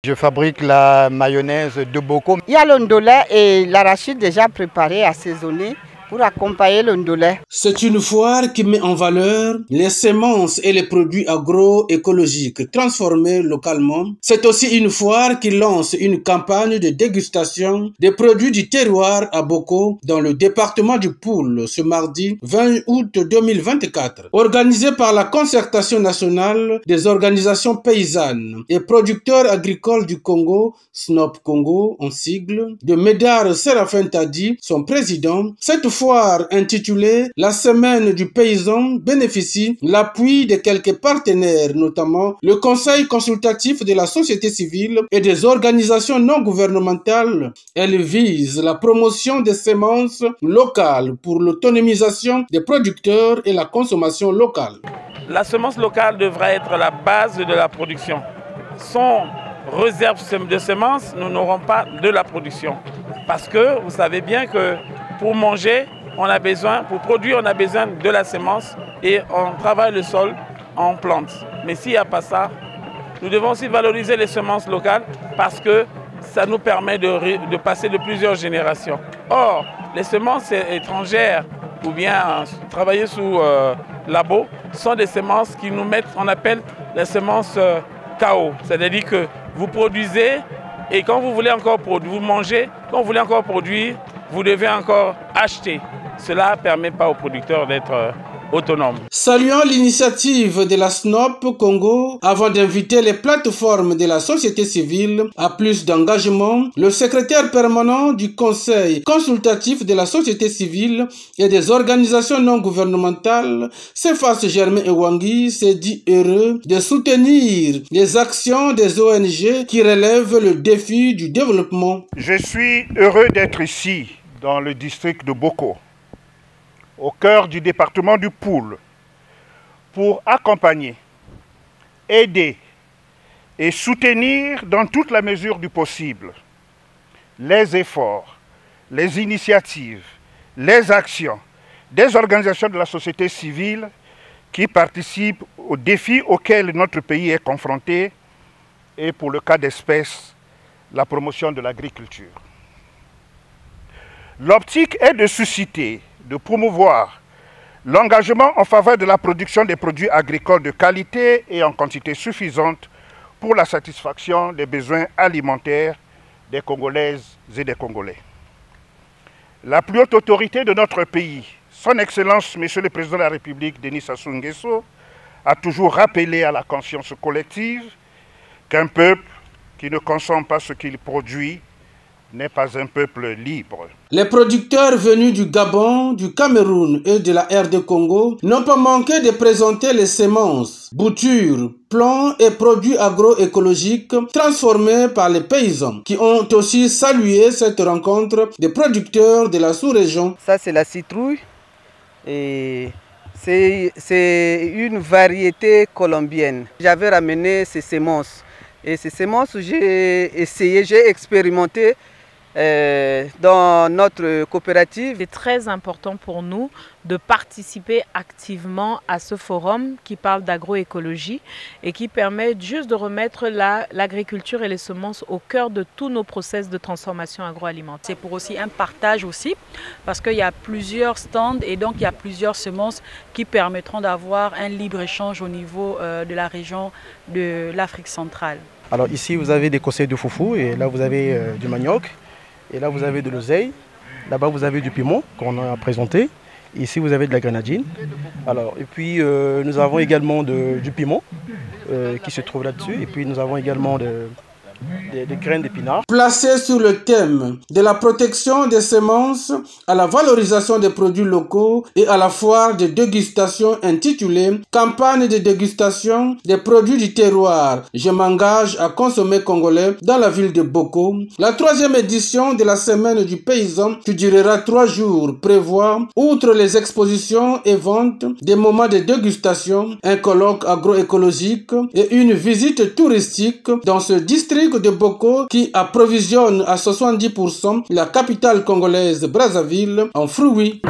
Je fabrique la mayonnaise de Boko. Il y a le ndolé et l'arachide déjà préparé, assaisonné pour accompagner le ndolé. C'est une foire qui met en valeur les semences et les produits agroécologiques transformés localement. C'est aussi une foire qui lance une campagne de dégustation des produits du terroir à Boko dans le département du Poul ce mardi 20 août 2024. Organisée par la concertation nationale des organisations paysannes et producteurs agricoles du Congo, SNOP Congo en sigle, de Médard Séraphin Tadi, son président, cette foire intitulée La Semaine du Paysan bénéficie l'appui de quelques partenaires, notamment le Conseil consultatif de la société civile et des organisations non gouvernementales. Elle vise la promotion des semences locales pour l'autonomisation des producteurs et la consommation locale. La semence locale devrait être la base de la production. Sans réserve de semences, nous n'aurons pas de la production. Parce que vous savez bien que pour manger, on a besoin, pour produire, on a besoin de la semence et on travaille le sol en plantes. Mais s'il n'y a pas ça, nous devons aussi valoriser les semences locales parce que ça nous permet de passer de plusieurs générations. Or, les semences étrangères ou bien travailler sous labo sont des semences qui nous mettent, on appelle les semences KO. C'est-à-dire que vous produisez et quand vous voulez encore produire, vous mangez, quand vous voulez encore produire, vous devez encore acheter. Cela ne permet pas aux producteurs d'être autonomes. Saluons l'initiative de la SNOP Congo avant d'inviter les plateformes de la société civile à plus d'engagement. Le secrétaire permanent du Conseil consultatif de la société civile et des organisations non gouvernementales, Cephas Germain Ewangi, s'est dit heureux de soutenir les actions des ONG qui relèvent le défi du développement. Je suis heureux d'être ici, dans le district de Boko, au cœur du département du Poul, pour accompagner, aider et soutenir dans toute la mesure du possible les efforts, les initiatives, les actions des organisations de la société civile qui participent aux défis auxquels notre pays est confronté et pour le cas d'espèce, la promotion de l'agriculture. L'optique est de susciter, de promouvoir l'engagement en faveur de la production des produits agricoles de qualité et en quantité suffisante pour la satisfaction des besoins alimentaires des Congolaises et des Congolais. La plus haute autorité de notre pays, Son Excellence, Monsieur le Président de la République, Denis Sassou Nguesso, a toujours rappelé à la conscience collective qu'un peuple qui ne consomme pas ce qu'il produit n'est pas un peuple libre. Les producteurs venus du Gabon, du Cameroun et de la RD Congo n'ont pas manqué de présenter les semences, boutures, plants et produits agroécologiques transformés par les paysans qui ont aussi salué cette rencontre des producteurs de la sous-région. Ça, c'est la citrouille et c'est une variété colombienne. J'avais ramené ces semences et ces semences, j'ai essayé, j'ai expérimenté dans notre coopérative. C'est très important pour nous de participer activement à ce forum qui parle d'agroécologie et qui permet juste de remettre l'agriculture et les semences au cœur de tous nos process de transformation agroalimentaire. C'est pour aussi un partage aussi, parce qu'il y a plusieurs stands et donc il y a plusieurs semences qui permettront d'avoir un libre-échange au niveau de la région de l'Afrique centrale. Alors ici vous avez des conseils de foufou et là vous avez du manioc. Et là, vous avez de l'oseille. Là-bas, vous avez du piment qu'on a présenté. Ici, vous avez de la grenadine. Alors, et puis, nous avons également du piment qui se trouve là-dessus. Et puis, nous avons également des graines d'épinards. Placé sur le thème de la protection des semences à la valorisation des produits locaux et à la foire de dégustation intitulée « Campagne de dégustation des produits du terroir. Je m'engage à consommer congolais » dans la ville de Boko. La 3e édition de la Semaine du Paysan, qui durera 3 jours, prévoit, outre les expositions et ventes, des moments de dégustation, un colloque agroécologique et une visite touristique dans ce district de Boko qui approvisionne à 70% la capitale congolaise Brazzaville en fruits.